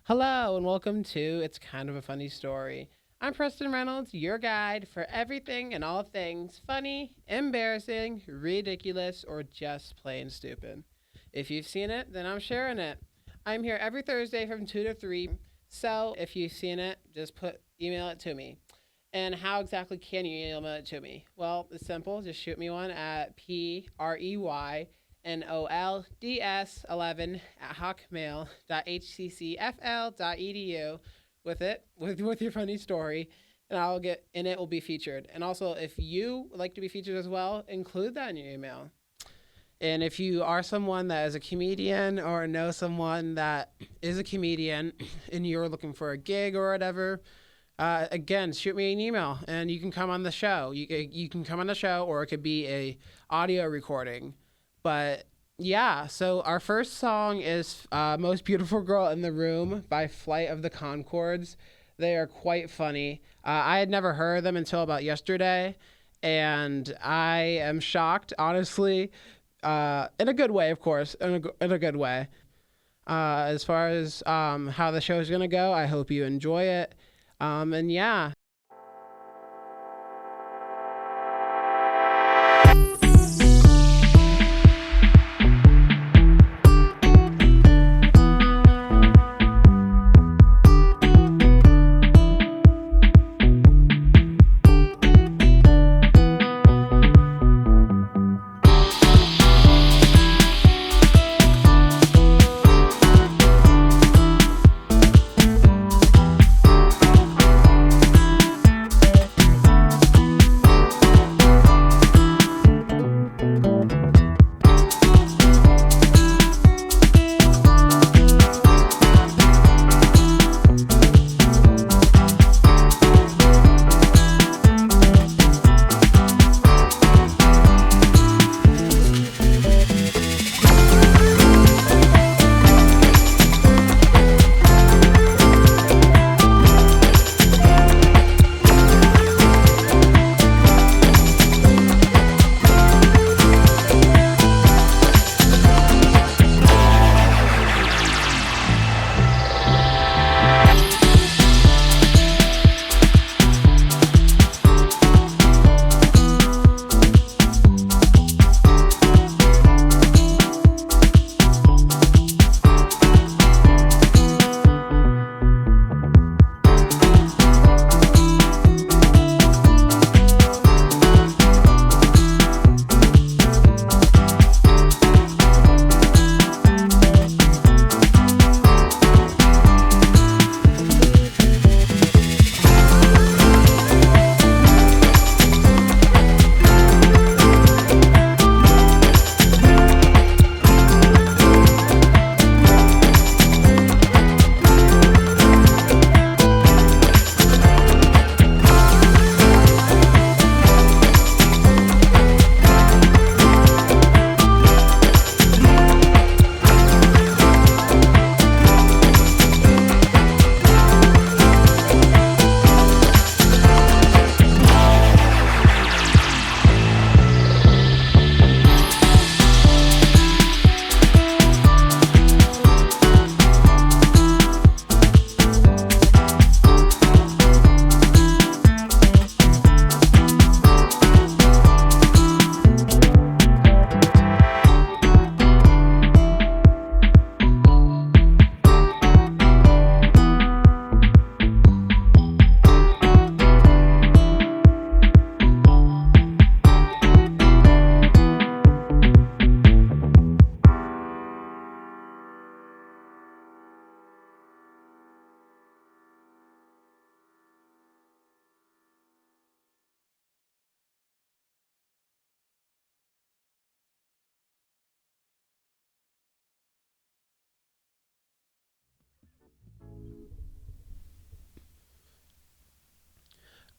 Hello and welcome to It's Kind of a Funny Story. I'm Preston Reynolds, your guide for everything and all things funny, embarrassing, ridiculous, or just plain stupid. If you've seen it, then I'm sharing it. I'm here every Thursday from 2 to 3. So if you've seen it, just email it to me. And how exactly can you email it to me? Well, it's simple. Just shoot me one at PREYNOLDS11 at hotmail.hccfl.edu with your funny story, and it will be featured. And also, if you would like to be featured as well, include that in your email. And if you are someone that is a comedian or know someone that is a comedian and you're looking for a gig or whatever, again, shoot me an email and you can come on the show. You can come on the show, or it could be a audio recording. But yeah, so our first song is Most Beautiful Girl in the Room by Flight of the Conchords. They are quite funny. I had never heard them until about yesterday, and I am shocked, honestly, in a good way, of course, in a good way. As far as how the show is going to go, I hope you enjoy it. And yeah.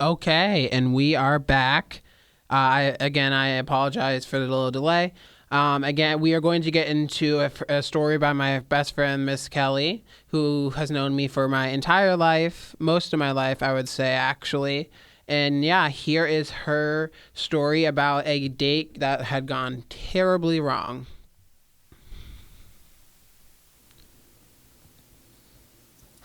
Okay, and we are back. I apologize for the little delay. Again, we are going to get into a story by my best friend, Miss Kelly, who has known me for my entire life, most of my life, I would say, actually. And yeah, here is her story about a date that had gone terribly wrong.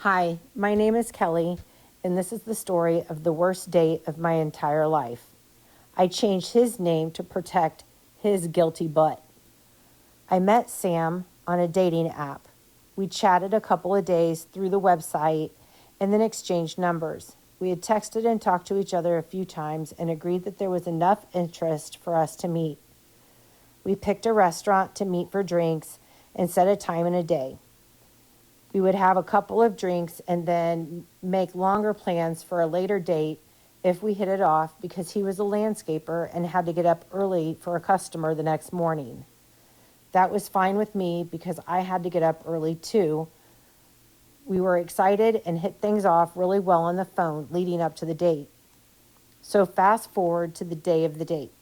Hi, my name is Kelly, and this is the story of the worst date of my entire life. I changed his name to protect his guilty butt. I met Sam on a dating app. We chatted a couple of days through the website and then exchanged numbers. We had texted and talked to each other a few times and agreed that there was enough interest for us to meet. We picked a restaurant to meet for drinks and set a time and a day. We would have a couple of drinks and then make longer plans for a later date if we hit it off, because he was a landscaper and had to get up early for a customer the next morning. That was fine with me because I had to get up early too. We were excited and hit things off really well on the phone leading up to the date. So fast forward to the day of the date.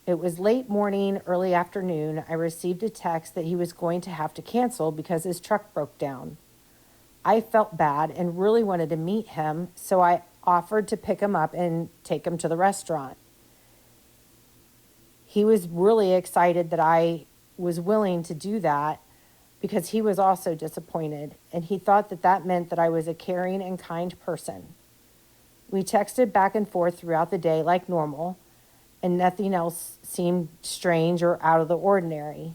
It was late morning, early afternoon. I received a text that he was going to have to cancel because his truck broke down. I felt bad and really wanted to meet him, so I offered to pick him up and take him to the restaurant. He was really excited that I was willing to do that because he was also disappointed, and he thought that that meant that I was a caring and kind person. We texted back and forth throughout the day like normal, and nothing else seemed strange or out of the ordinary.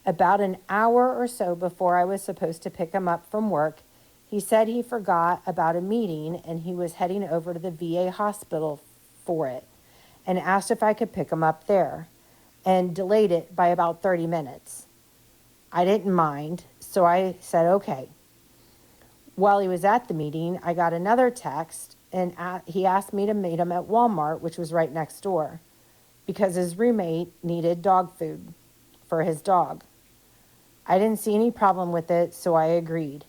About an hour or so before I was supposed to pick him up from work, he said he forgot about a meeting and he was heading over to the VA hospital for it, and asked if I could pick him up there, and delayed it by about 30 minutes. I didn't mind, so I said okay. While he was at the meeting, I got another text, and he asked me to meet him at Walmart, which was right next door, because his roommate needed dog food for his dog. I didn't see any problem with it, so I agreed.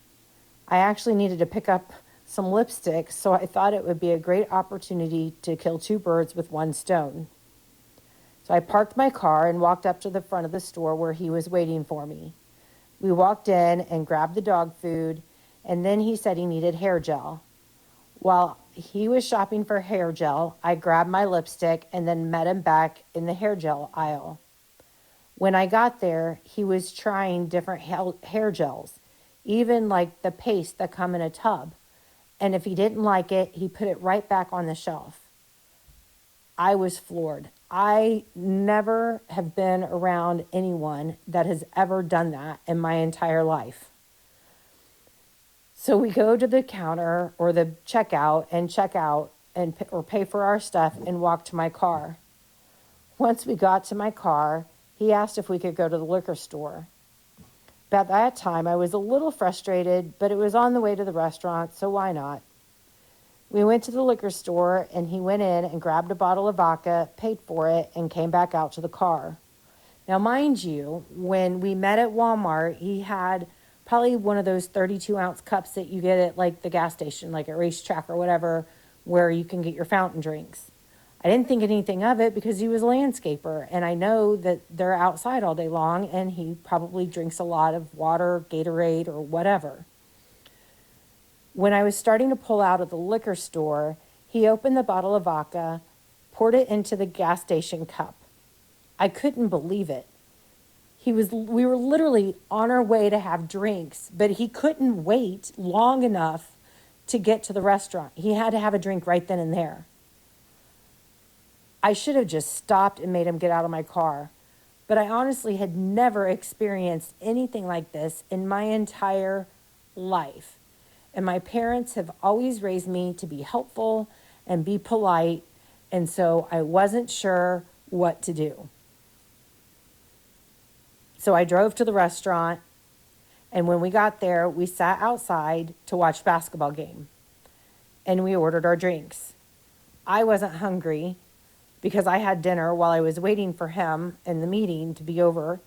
I actually needed to pick up some lipstick, so I thought it would be a great opportunity to kill two birds with one stone. So I parked my car and walked up to the front of the store where he was waiting for me. We walked in and grabbed the dog food, and then he said he needed hair gel. While he was shopping for hair gel, I grabbed my lipstick and then met him back in the hair gel aisle. When I got there, he was trying different hair gels, even like the paste that come in a tub. And if he didn't like it, he put it right back on the shelf. I was floored. I never have been around anyone that has ever done that in my entire life. So we go to the counter or the checkout and check out and or pay for our stuff and walk to my car. Once we got to my car, he asked if we could go to the liquor store. At that time, I was a little frustrated, but it was on the way to the restaurant, so why not? We went to the liquor store, and he went in and grabbed a bottle of vodka, paid for it, and came back out to the car. Now, mind you, when we met at Walmart, he had probably one of those 32-ounce cups that you get at like the gas station, like at Racetrack or whatever, where you can get your fountain drinks. I didn't think anything of it because he was a landscaper, and I know that they're outside all day long, and he probably drinks a lot of water, Gatorade, or whatever. When I was starting to pull out of the liquor store, he opened the bottle of vodka, poured it into the gas station cup. I couldn't believe it. We were literally on our way to have drinks, but he couldn't wait long enough to get to the restaurant. He had to have a drink right then and there. I should have just stopped and made him get out of my car, but I honestly had never experienced anything like this in my entire life. And my parents have always raised me to be helpful and be polite, and so I wasn't sure what to do. So I drove to the restaurant, and when we got there, we sat outside to watch basketball game, and we ordered our drinks. I wasn't hungry because I had dinner while I was waiting for him and the meeting to be over,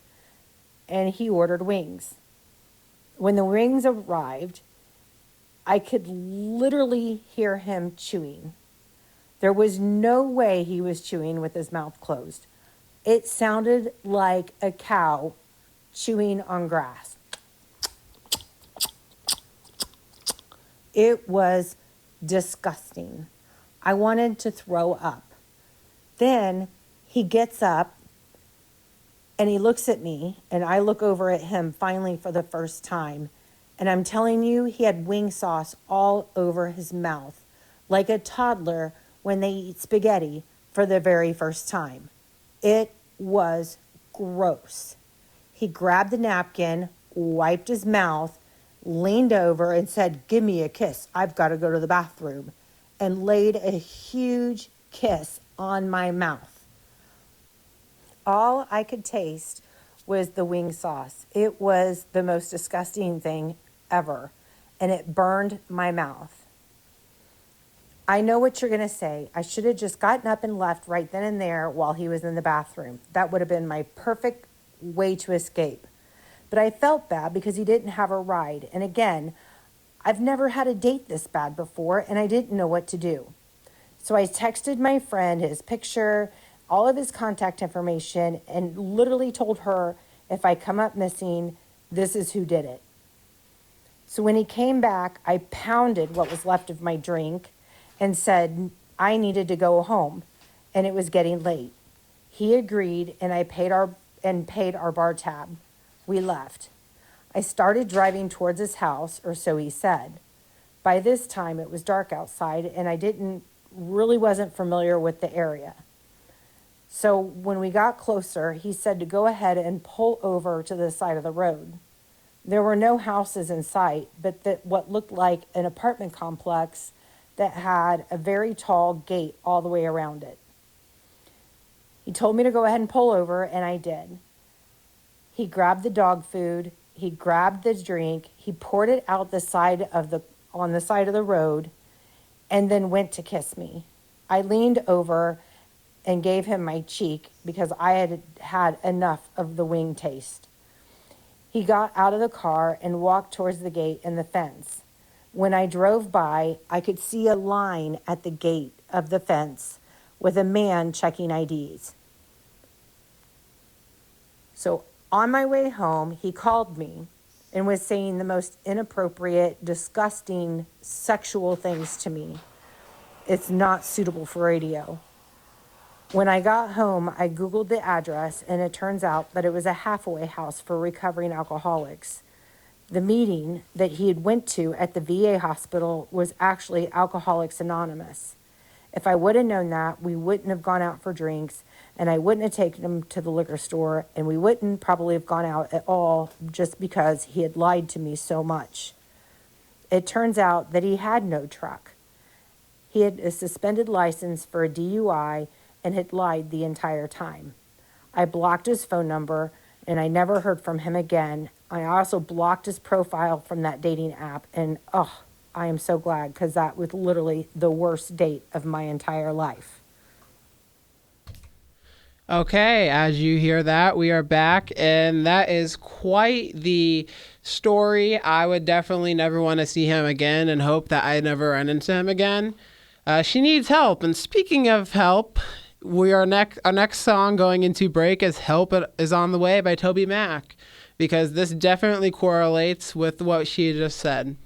and he ordered wings. When the wings arrived, I could literally hear him chewing. There was no way he was chewing with his mouth closed. It sounded like a cow chewing on grass. It was disgusting. I wanted to throw up. Then he gets up and he looks at me, and I look over at him finally for the first time, And I'm telling you, he had wing sauce all over his mouth, like a toddler when they eat spaghetti for the very first time. It was gross. He grabbed the napkin, wiped his mouth, leaned over and said, "Give me a kiss. I've got to go to the bathroom," and laid a huge kiss on my mouth. All I could taste was the wing sauce. It was the most disgusting thing ever, and it burned my mouth. I know what you're going to say. I should have just gotten up and left right then and there while he was in the bathroom. That would have been my perfect way to escape. But I felt bad because he didn't have a ride. And again, I've never had a date this bad before, and I didn't know what to do. So I texted my friend his picture, all of his contact information, and literally told her, if I come up missing, this is who did it. So when he came back, I pounded what was left of my drink and said I needed to go home, and it was getting late. He agreed, and I paid our bar tab. We left. I started driving towards his house, or so he said. By this time, it was dark outside, and I wasn't familiar with the area. So when we got closer, he said to go ahead and pull over to the side of the road. There were no houses in sight, but what looked like an apartment complex that had a very tall gate all the way around it. He told me to go ahead and pull over, and I did. He grabbed the dog food, he grabbed the drink, he poured it out on the side of the road, and then went to kiss me. I leaned over and gave him my cheek because I had had enough of the wing taste. He got out of the car and walked towards the gate and the fence. When I drove by, I could see a line at the gate of the fence with a man checking IDs. So on my way home, he called me and was saying the most inappropriate, disgusting, sexual things to me. It's not suitable for radio. When I got home, I Googled the address, and it turns out that it was a halfway house for recovering alcoholics. The meeting that he had went to at the VA hospital was actually Alcoholics Anonymous. If I would have known that, we wouldn't have gone out for drinks, and I wouldn't have taken him to the liquor store, and we wouldn't probably have gone out at all just because he had lied to me so much. It turns out that he had no truck. He had a suspended license for a DUI and had lied the entire time. I blocked his phone number, and I never heard from him again. I also blocked his profile from that dating app, and I am so glad, because that was literally the worst date of my entire life. Okay, as you hear that, we are back, and that is quite the story. I would definitely never want to see him again and hope that I never run into him again. She needs help, and speaking of help, our next song going into break is "Help Is on the Way" by Toby Mac, because this definitely correlates with what she just said.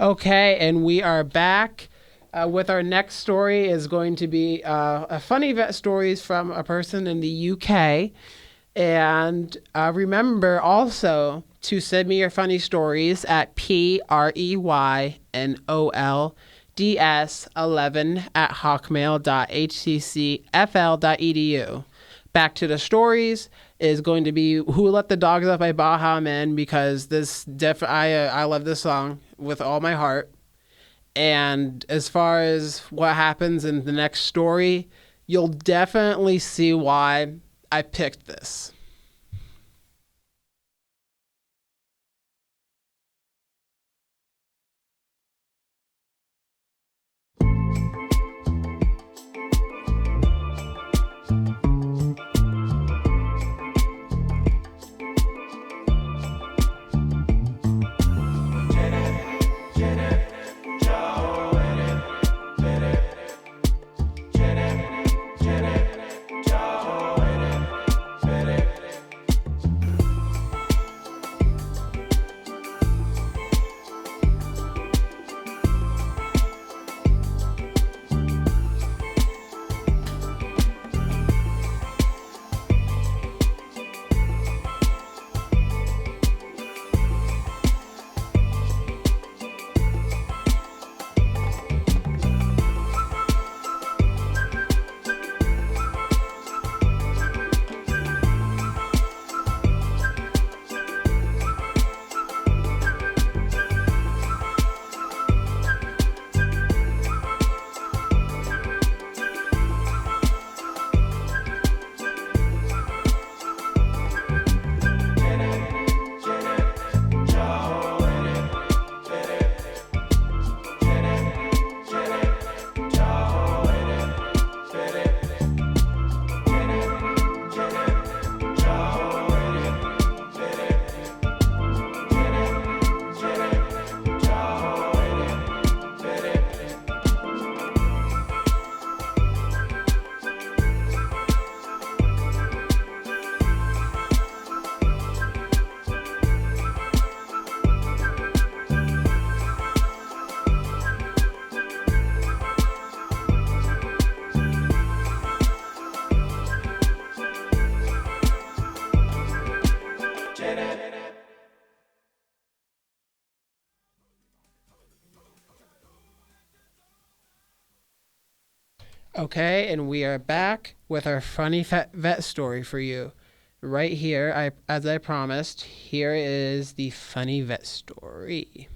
Okay, and we are back. With our next story is going to be a funny vet stories from a person in the UK. And remember also to send me your funny stories at preynols11@hawkmail.hccfl.edu. Back to the stories is going to be "Who Let the Dogs Out" by Baha Men, because I love this song with all my heart. And as far as what happens in the next story, you'll definitely see why I picked this. Okay, and we are back with our funny vet story for you. Right here, as I promised, here is the funny vet story.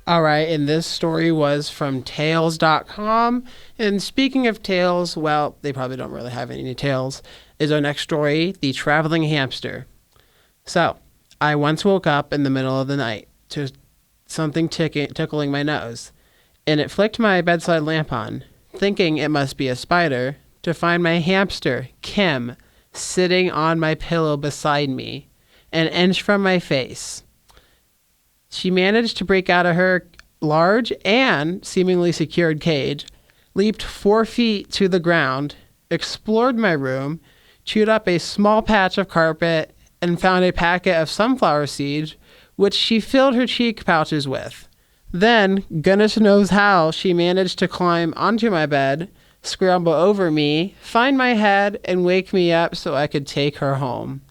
All right, and this story was from Tales.com. And speaking of tales, well, they probably don't really have any tales, is our next story, The Traveling Hamster. So, I once woke up in the middle of the night to something tickling my nose, and it flicked my bedside lamp on, thinking it must be a spider, to find my hamster, Kim, sitting on my pillow beside me, an inch from my face. She managed to break out of her large and seemingly secured cage, leaped 4 feet to the ground, explored my room, chewed up a small patch of carpet, and found a packet of sunflower seeds, which she filled her cheek pouches with. Then, goodness knows how, she managed to climb onto my bed, scramble over me, find my head, and wake me up so I could take her home.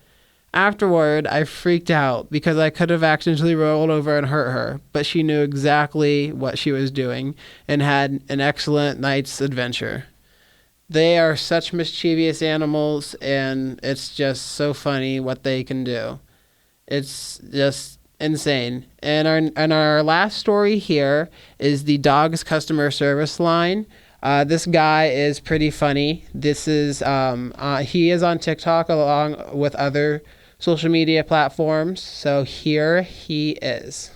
Afterward, I freaked out because I could have accidentally rolled over and hurt her, but she knew exactly what she was doing and had an excellent night's adventure. They are such mischievous animals, and it's just so funny what they can do. It's just insane. And our last story here is the dog's customer service line. This guy is pretty funny. This is he is on TikTok along with other social media platforms. So here he is.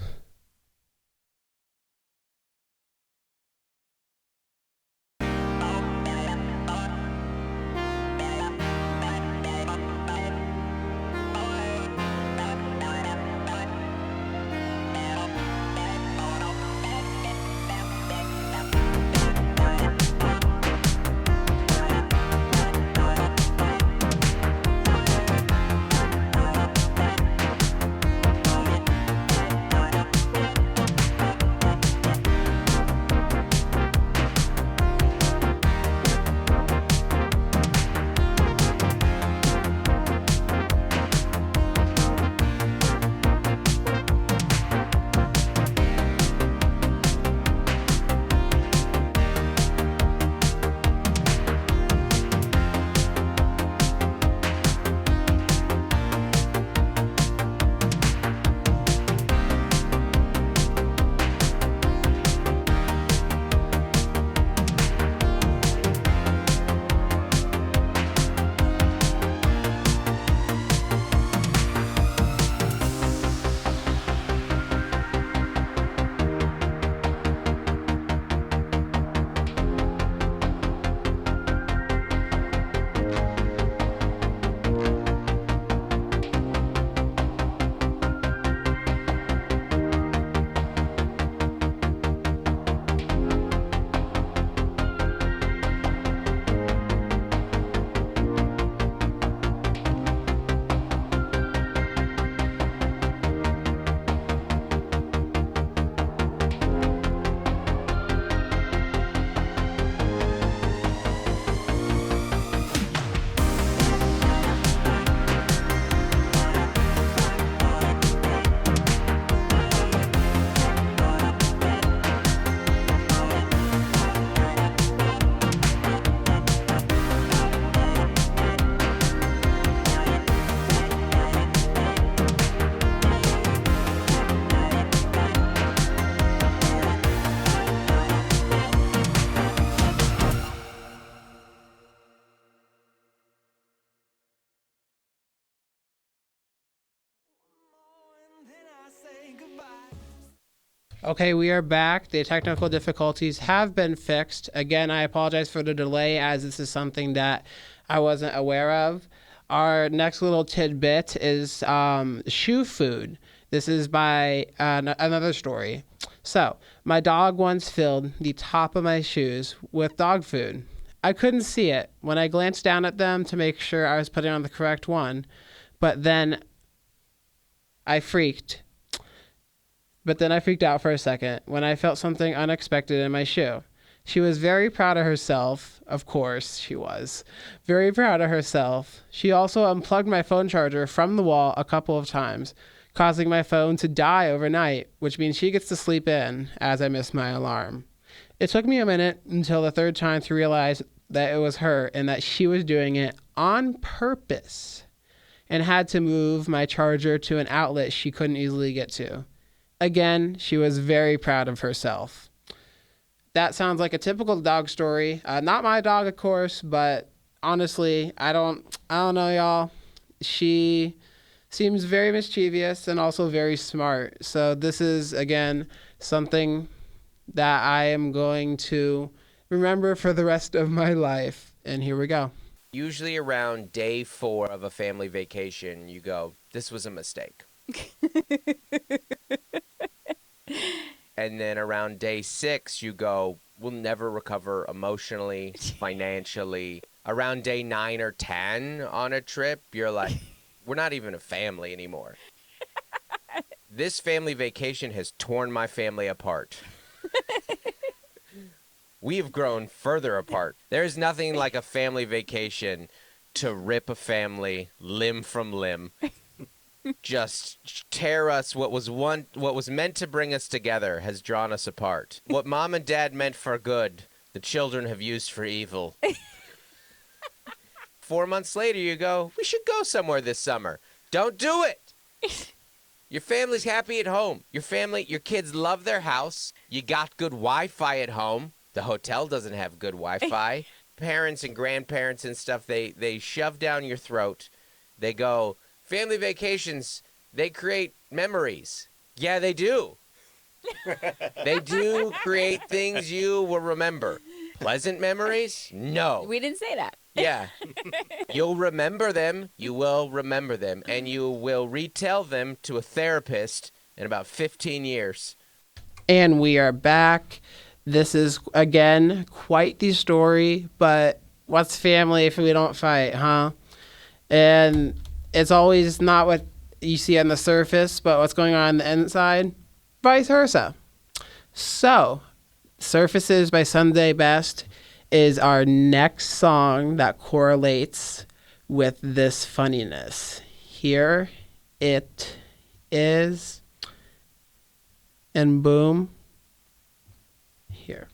Okay, we are back. The technical difficulties have been fixed. Again, I apologize for the delay as this is something that I wasn't aware of. Our next little tidbit is shoe food. This is by another story. So, my dog once filled the top of my shoes with dog food. I couldn't see it when I glanced down at them to make sure I was putting on the correct one, but then I freaked. But then I freaked out for a second when I felt something unexpected in my shoe. She was very proud of herself. Of course, she was. Very proud of herself. She also unplugged my phone charger from the wall a couple of times, causing my phone to die overnight, which means she gets to sleep in as I miss my alarm. It took me a minute until the third time to realize that it was her and that she was doing it on purpose and had to move my charger to an outlet she couldn't easily get to. again, she was very proud of herself. That sounds like a typical dog story. Not my dog, of course, but honestly, I don't know, y'all. She seems very mischievous and also very smart. So this is again something that I am going to remember for the rest of my life. And here we go. Usually around day 4 of a family vacation, you go, this was a mistake. And then around day 6, you go, we'll never recover emotionally, financially. Around day 9 or 10 on a trip, you're like, we're not even a family anymore. This family vacation has torn my family apart. We have grown further apart. There's nothing like a family vacation to rip a family limb from limb. Just tear us. What was meant to bring us together has drawn us apart. What mom and dad meant for good, the children have used for evil. 4 months later, you go, we should go somewhere this summer. Don't do it. Your family's happy at home. Your kids love their house. You got good Wi-Fi at home. The hotel doesn't have good Wi-Fi. Parents and grandparents and stuff, they shove down your throat. They go, family vacations, they create memories. Yeah, they do. They do create things you will remember. Pleasant memories? No. We didn't say that. Yeah. You'll remember them. You will remember them. And you will retell them to a therapist in about 15 years. And we are back. This is, again, quite the story, but what's family if we don't fight, huh? And it's always not what you see on the surface, but what's going on the inside, vice versa. So, Surfaces by Sunday Best is our next song that correlates with this funniness. Here it is, and boom, here.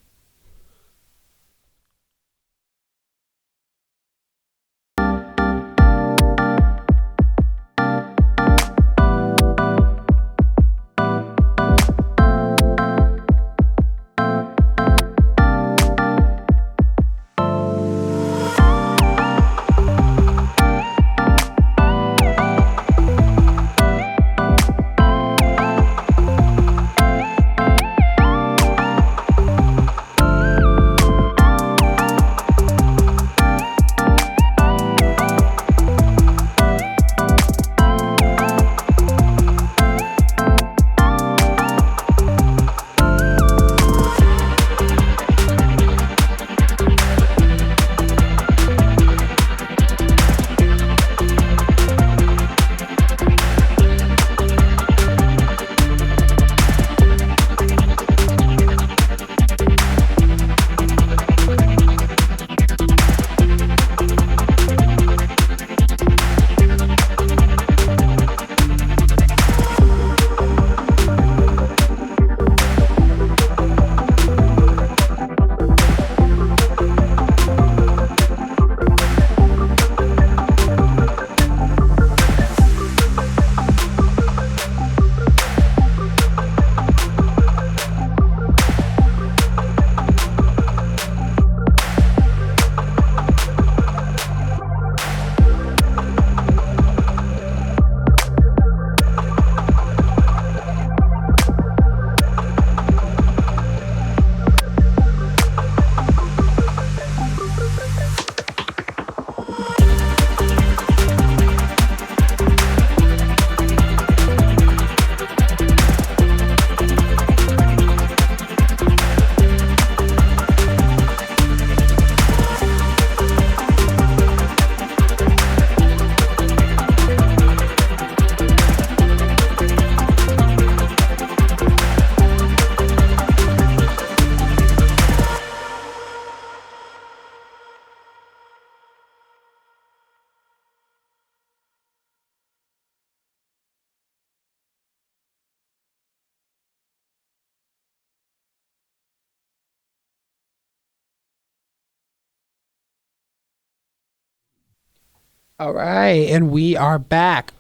All right, and we are back.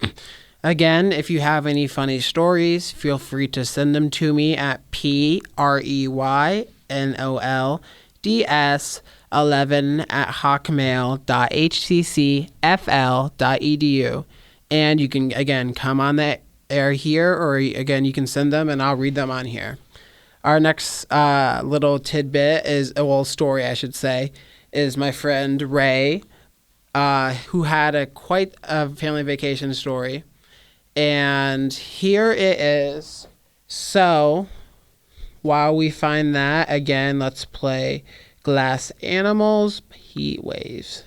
Again, if you have any funny stories, feel free to send them to me at preynolds11@hotmail.hccfl.edu. And you can, again, come on the air here, or again, you can send them and I'll read them on here. Our next little tidbit is, story, I should say, is my friend Ray, who had quite a family vacation story. And here it is. So, while we find that, again, let's play Glass Animals, Heat Waves.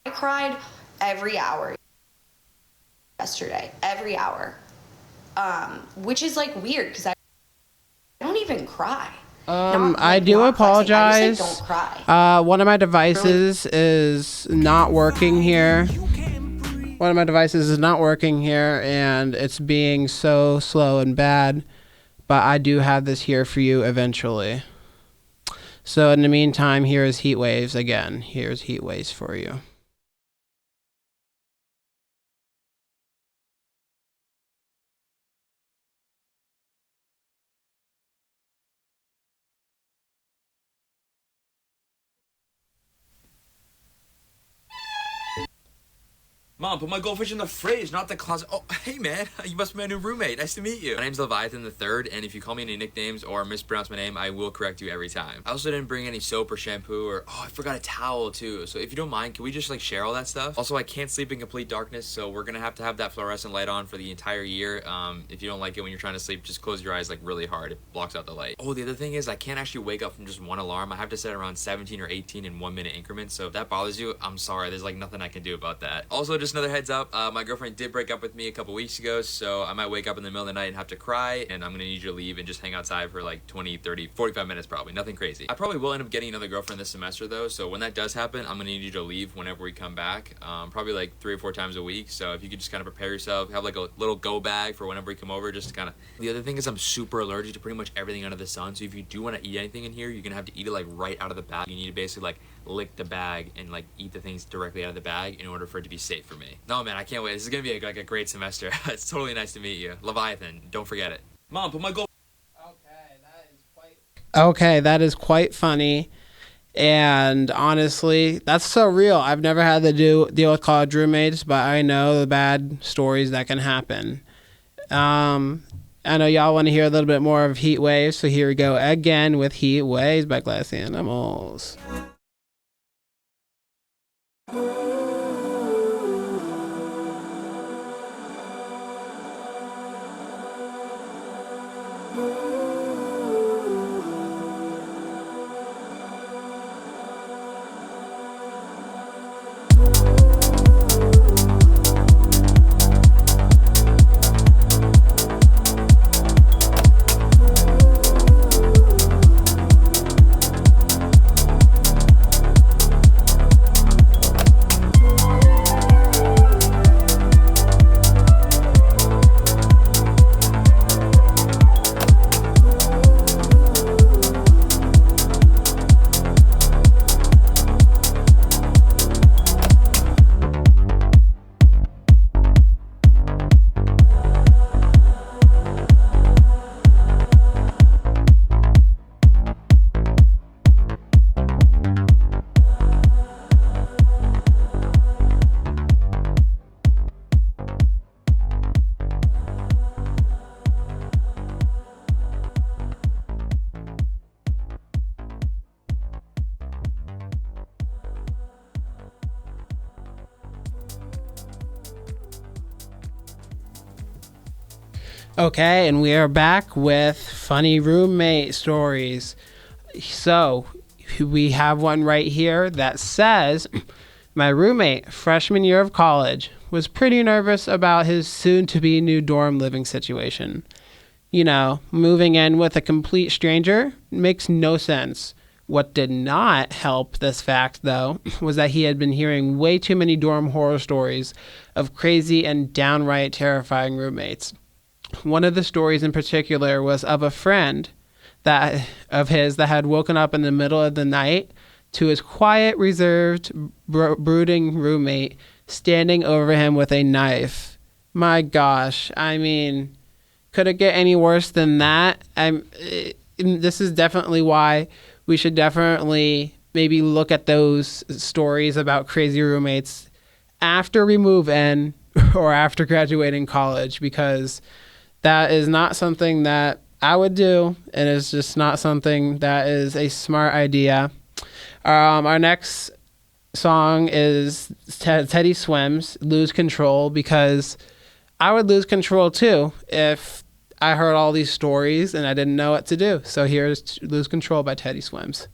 I cried every hour yesterday, every hour, which is like weird because I don't even cry. I do apologize. I just, like, don't cry. One of my devices is not working here. And it's being so slow and bad. But I do have this here for you eventually. So in the meantime, here is Heat Waves again. Here's Heat Waves for you. Mom, put my goldfish in the fridge, not the closet. Oh, hey, man. You must be my new roommate. Nice to meet you. My name's Leviathan III, and if you call me any nicknames or mispronounce my name, I will correct you every time. I also didn't bring any soap or shampoo or, I forgot a towel, too. So if you don't mind, can we just, share all that stuff? Also, I can't sleep in complete darkness, so we're gonna have to have that fluorescent light on for the entire year. If you don't like it when you're trying to sleep, just close your eyes, really hard. It blocks out the light. Oh, the other thing is I can't actually wake up from just one alarm. I have to set around 17 or 18 in 1 minute increments, so if that bothers you, I'm sorry. There's, nothing I can do about that. Also, just just another heads up. My girlfriend did break up with me a couple weeks ago, so I might wake up in the middle of the night and have to cry, and I'm gonna need you to leave and just hang outside for like 20, 30, 45 minutes probably. Nothing crazy. I probably will end up getting another girlfriend this semester though, so when that does happen, I'm gonna need you to leave whenever we come back. Probably like 3 or 4 times a week. So if you could just kind of prepare yourself, have like a little go bag for whenever we come over, just to kind of. The other thing is I'm super allergic to pretty much everything under the sun. So if you do want to eat anything in here, you're gonna have to eat it like right out of the bag. You need to basically like lick the bag and like eat the things directly out of the bag in order for it to be safe for me. No man, I can't wait. This is gonna be like a great semester. It's totally nice to meet you, Leviathan. Don't forget it. Mom, put my goal. Okay, that is quite funny. And honestly, that's so real. I've never had to deal with college roommates, but I know the bad stories that can happen. I know y'all want to hear a little bit more of Heat Waves, so here we go again with Heat Waves by Glass Animals. Okay, and we are back with funny roommate stories. So, we have one right here that says, my roommate, freshman year of college, was pretty nervous about his soon-to-be new dorm living situation. You know, moving in with a complete stranger makes no sense. What did not help this fact, though, was that he had been hearing way too many dorm horror stories of crazy and downright terrifying roommates. One of the stories in particular was of a friend of his that had woken up in the middle of the night to his quiet, reserved, brooding roommate standing over him with a knife. My gosh, I mean, could it get any worse than that? This is definitely why we should definitely maybe look at those stories about crazy roommates after we move in or after graduating college, because that is not something that I would do, and it's just not something that is a smart idea. Our next song is Teddy Swims, Lose Control, because I would lose control too if I heard all these stories and I didn't know what to do. So here's Lose Control by Teddy Swims.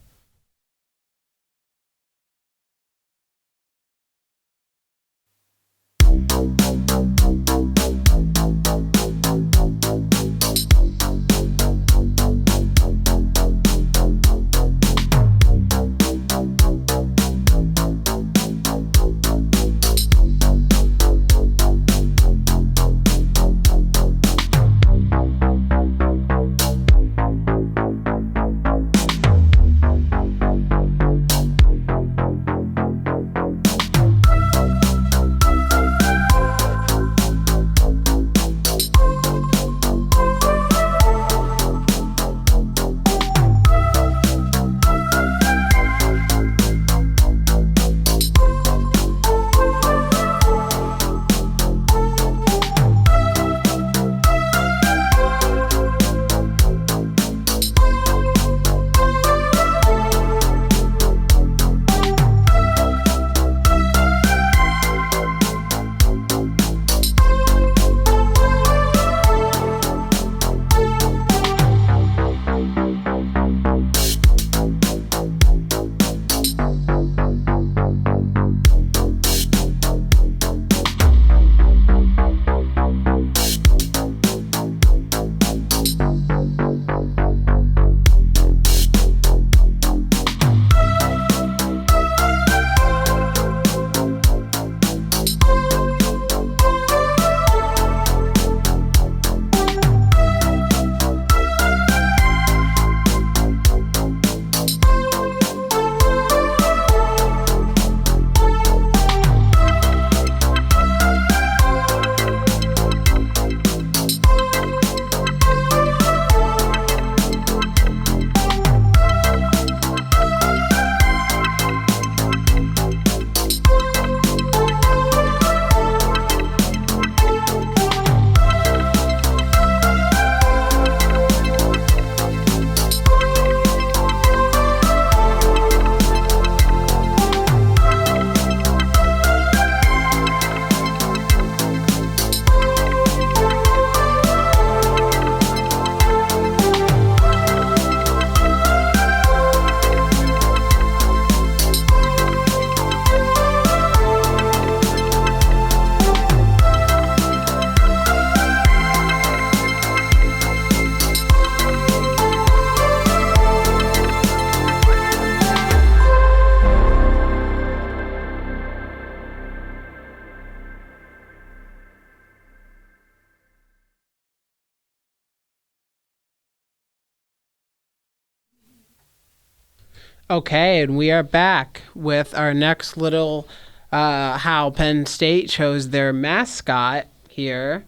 Okay, and we are back with our next little how Penn State chose their mascot here.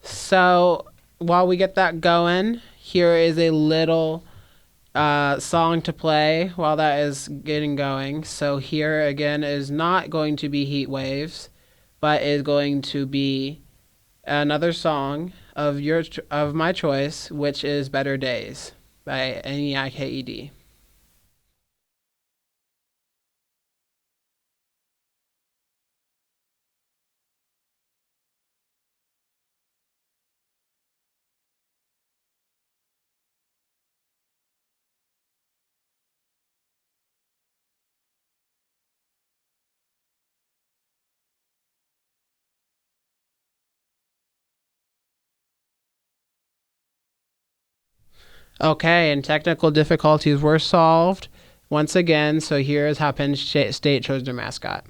So while we get that going, here is a little song to play while that is getting going. So here again is not going to be Heat Waves, but is going to be another song of my choice, which is Better Days by NEIKED. Okay, and technical difficulties were solved once again. So here is how Penn State chose their mascot.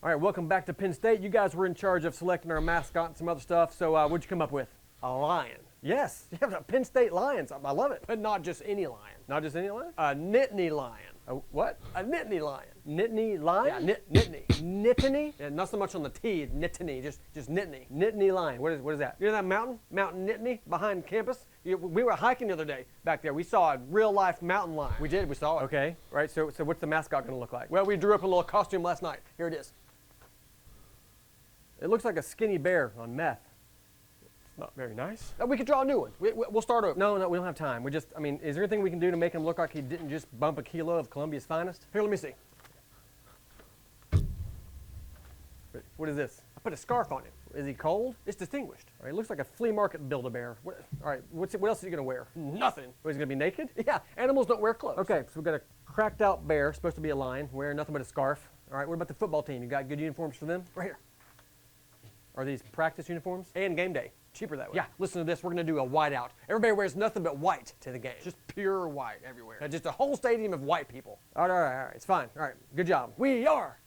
All right, welcome back to Penn State. You guys were in charge of selecting our mascot and some other stuff. So what'd you come up with? A lion. Yes, yeah, the Penn State Lions. I love it. But not just any lion. Not just any lion? A Nittany lion. A what? A Nittany lion. Nittany lion? Yeah, Nittany. Nittany? Yeah, not so much on the T, Nittany, just Nittany. Nittany lion. What is that? You know that mountain? Mountain Nittany behind campus? We were hiking the other day back there. We saw a real life mountain lion. We did, we saw it. Okay, right, so what's the mascot gonna look like? Well, we drew up a little costume last night. Here it is. It looks like a skinny bear on meth. Not very nice. We could draw a new one. We'll start over. No, we don't have time. Is there anything we can do to make him look like he didn't just bump a kilo of Columbia's finest? Here, let me see. What is this? I put a scarf on him. Is he cold? It's distinguished. All right, it looks like a flea market Build-A-Bear. All right, what else is he gonna wear? Nothing. What, is he gonna be naked? Yeah, animals don't wear clothes. Okay, so we've got a cracked out bear, supposed to be a lion, wearing nothing but a scarf. All right, what about the football team? You got good uniforms for them? Right here. Are these practice uniforms? And game day. Cheaper that way. Yeah, listen to this. We're going to do a whiteout. Everybody wears nothing but white to the game. Just pure white everywhere. Just a whole stadium of white people. All right. It's fine. All right, good job. We are.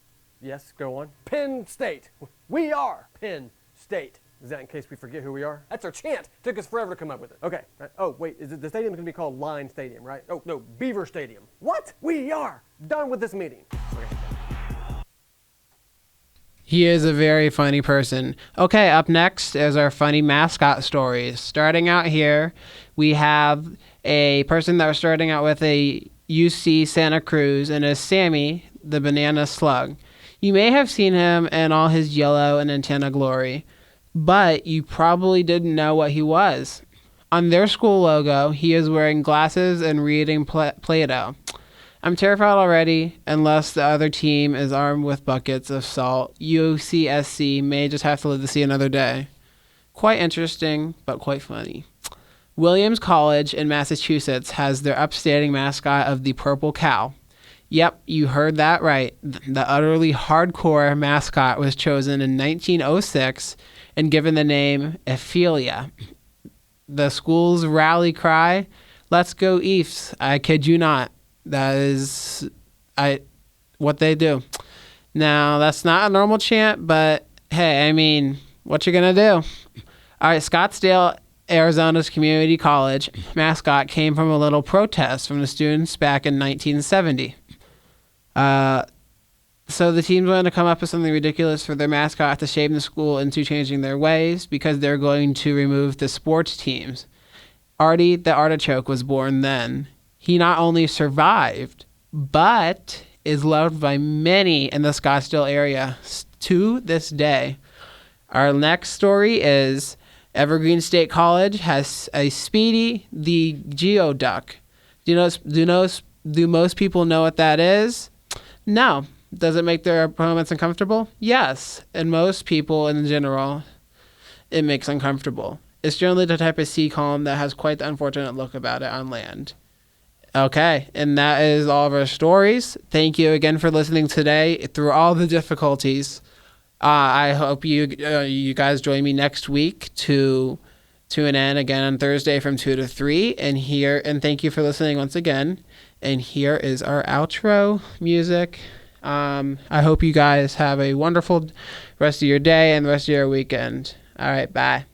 Yes, go on. Penn State. We are Penn State. Is that in case we forget who we are? That's our chant. Took us forever to come up with it. Okay. Oh, wait. The stadium is going to be called Line Stadium, right? Oh, no. Beaver Stadium. What? We are done with this meeting. Okay. He is a very funny person. Okay, up next is our funny mascot stories. Starting out here, we have a person that was starting out with a UC Santa Cruz, and is Sammy, the banana slug. You may have seen him in all his yellow and antenna glory, but you probably didn't know what he was. On their school logo, he is wearing glasses and reading Play-Doh. I'm terrified already. Unless the other team is armed with buckets of salt, UCSC may just have to live to see another day. Quite interesting, but quite funny. Williams College in Massachusetts has their upstanding mascot of the purple cow. Yep, you heard that right. The utterly hardcore mascot was chosen in 1906 and given the name Ophelia. The school's rally cry, "Let's go Eefs," I kid you not. That is what they do. Now, that's not a normal chant, but hey, I mean, what you gonna do? All right, Scottsdale, Arizona's community college mascot came from a little protest from the students back in 1970. So the teams wanted to come up with something ridiculous for their mascot to shame the school into changing their ways because they're going to remove the sports teams. Artie the Artichoke was born then. He not only survived, but is loved by many in the Scottsdale area to this day. Our next story is Evergreen State College has a Speedy the Geoduck. Do most people know what that is? No. Does it make their opponents uncomfortable? Yes. And most people in general, it makes uncomfortable. It's generally the type of sea column that has quite the unfortunate look about it on land. Okay, and that is all of our stories. Thank you again for listening today through all the difficulties. I hope you guys join me next week to tune in again on Thursday from 2 to 3. And thank you for listening once again. And here is our outro music. I hope you guys have a wonderful rest of your day and the rest of your weekend. All right, bye.